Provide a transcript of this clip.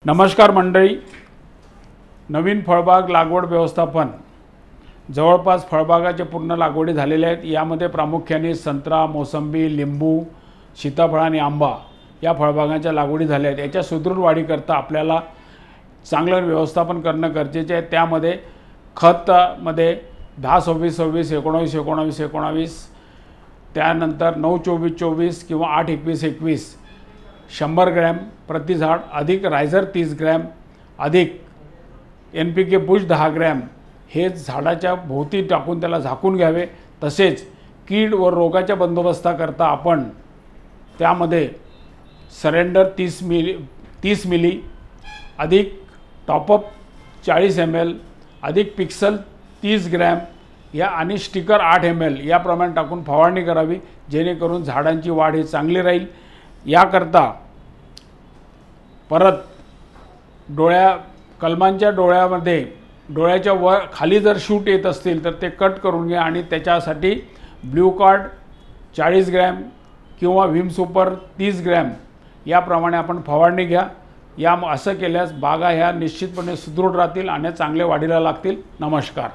नमस्कार मंडळी, नवीन फळबाग लागवड व्यवस्थापन जवळपास फळबागाचे पूर्ण लागवडी झालेले आहेत। यामध्ये प्रामुख्याने संत्रा, मोसंबी, लिंबू, सीताफळ आणि आंबा या फळबागांच्या लागवडी झाल्या आहेत। याच्या सुदृढ वाढीकरता आपल्याला चांगलं व्यवस्थापन करणं गरजेचे आहे। त्यामध्ये खतमध्ये 10-26-26, 19-19, त्यानंतर 9-24-24 किंवा 8-21-21 100 ग्रॅम प्रति झाड अधिक रायझर 30 ग्रॅम अधिक NPK बुश 10 ग्रॅम हे झाडाच्या भोवती टाकून त्याला झाकून घ्यावे। तसेच कीड व रोगाच्या बंदोबस्ताकरता आपण त्यामध्ये सरेंडर 30 मिली अधिक टॉपअप 40 ml अधिक पिक्सल 30 ग्रॅम या आणि स्टिकर 8 ml याप्रमाणे टाकून फवारणी करावी, जेणेकरून झाडांची वाढ ही चांगली राहील। याकरता परत कलमांच्या डोळ्यामध्ये डोळ्याच्या वर खाली जर शूट येत असतील तर ते कट करून घ्या आणि त्याच्यासाठी ब्ल्यू कार्ड 40 ग्रॅम किंवा विम सुपर 30 ग्रॅम याप्रमाणे आपण फवारणी घ्या। असं केल्यास बागा ह्या निश्चितपणे सुदृढ राहतील आणि चांगले वाढीला लागतील। नमस्कार।